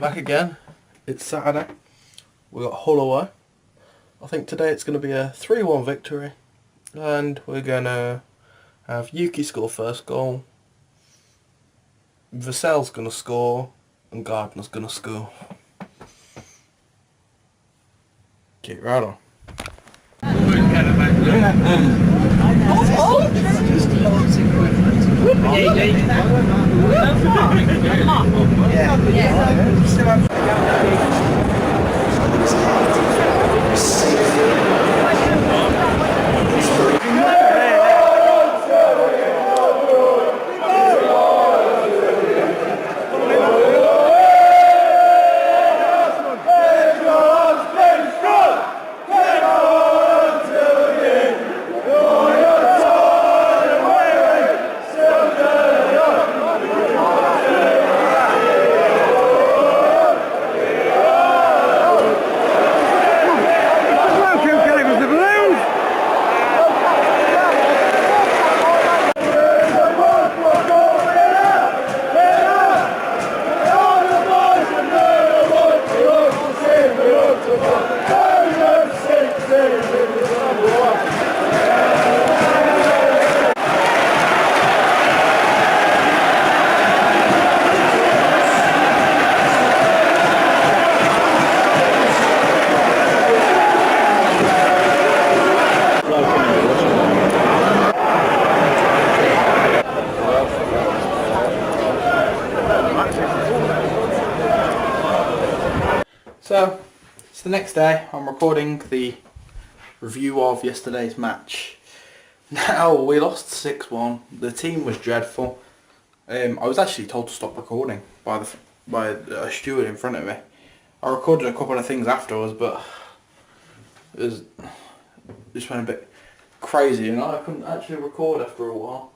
back again. It's Saturday. We got Hull away. I think today it's going to be a 3-1 victory. And we're going to have Yuki score first goal. Vassell's going to score. And Gardner's going to score. Keep right on. So, it's the next day. I'm recording the review of yesterday's match. Now, we lost 6-1. The team was dreadful. I was actually told to stop recording by a steward in front of me. I recorded a couple of things afterwards, but it just went a bit crazy, and I couldn't actually record after a while.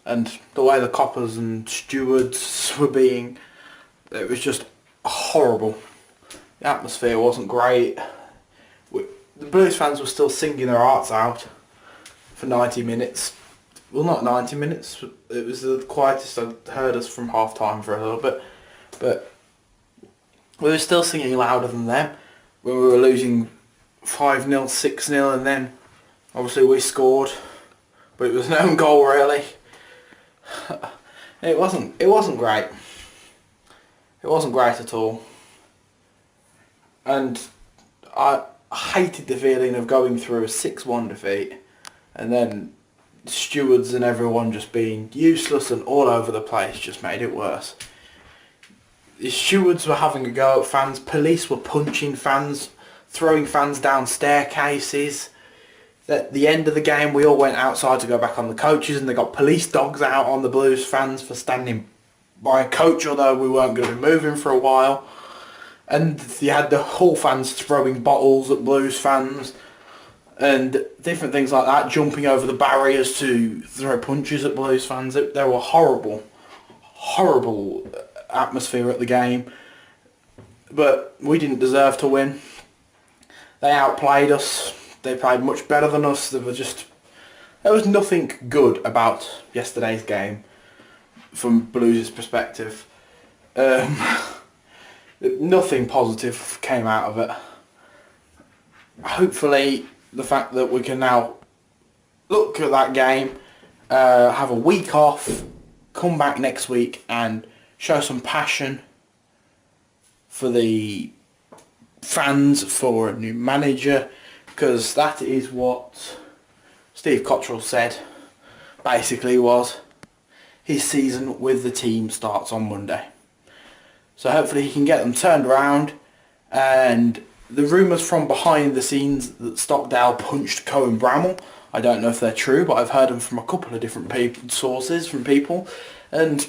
And the way the coppers and stewards were being, it was just horrible. The atmosphere wasn't great. The Blues fans were still singing their hearts out for 90 minutes. Well, not 90 minutes. It was the quietest I'd heard us from half time for a little bit. But we were still singing louder than them when we were losing 5-0, 6-0, and then obviously we scored. But it was an own goal, really. It wasn't great. It wasn't great at all. And I hated the feeling of going through a 6-1 defeat and then stewards and everyone just being useless and all over the place just made it worse. The stewards were having a go at fans, police were punching fans, throwing fans down staircases. At the end of the game we all went outside to go back on the coaches and they got police dogs out on the Blues fans for standing by a coach, although we weren't going to be moving for a while. And you had the Hull fans throwing bottles at Blues fans and different things like that, jumping over the barriers to throw punches at Blues fans. There were horrible atmosphere at the game. But we didn't deserve to win. They outplayed us. They played much better than us. There was nothing good about yesterday's game from Blues' perspective. Nothing positive came out of it. Hopefully the fact that we can now look at that game, have a week off, come back next week and show some passion for the fans, for a new manager, because that is what Steve Cottrell said basically was his season with the team starts on Monday. So hopefully he can get them turned around. And the rumours from behind the scenes that Stockdale punched Cohen Bramall, I don't know if they're true, but I've heard them from a couple of different sources from people. And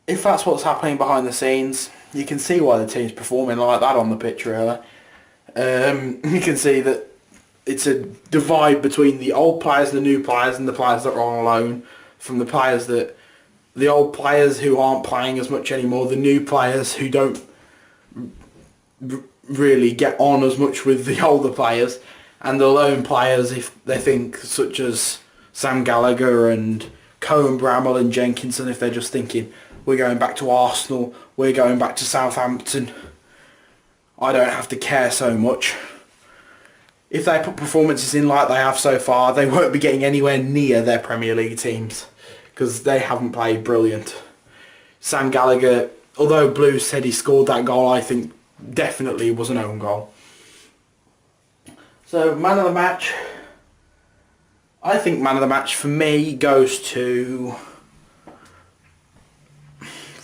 if that's what's happening behind the scenes, you can see why the team's performing like that on the pitch, really. You can see that it's a divide between the old players, the new players, and the players that are on loan, from the old players who aren't playing as much anymore, the new players who don't really get on as much with the older players, and the loan players, if they think, such as Sam Gallagher and Cohen Bramall and Jenkinson, if they're just thinking, we're going back to Arsenal, we're going back to Southampton. I don't have to care so much. If they put performances in like they have so far, they won't be getting anywhere near their Premier League teams because they haven't played brilliant. Sam Gallagher, although Blues said he scored that goal, I think definitely was an own goal. So, man of the match. I think man of the match for me goes to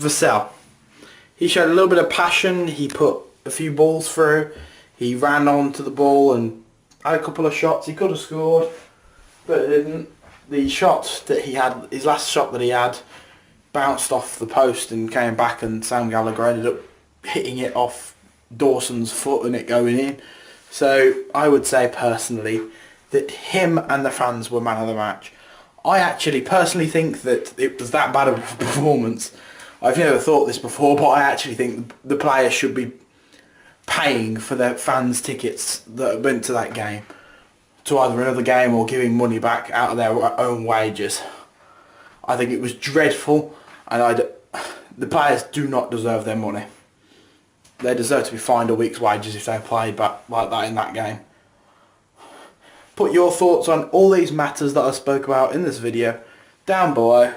Vassell. He showed a little bit of passion. He put a few balls through. He ran onto the ball and had a couple of shots. He could have scored, but he didn't. The shot that he had, his last shot that he had, bounced off the post and came back, and Sam Gallagher ended up hitting it off Dawson's foot and it going in. So I would say personally that him and the fans were man of the match. I actually personally think that it was that bad of a performance. I've never thought this before, but I actually think the players should be paying for their fans' tickets that went to that game to either another game or giving money back out of their own wages. I think it was dreadful, and the players do not deserve their money. They deserve to be fined a week's wages if they played back like that in that game. Put your thoughts on all these matters that I spoke about in this video down below.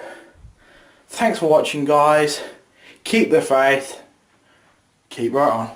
Thanks for watching, guys. Keep the faith. Keep right on.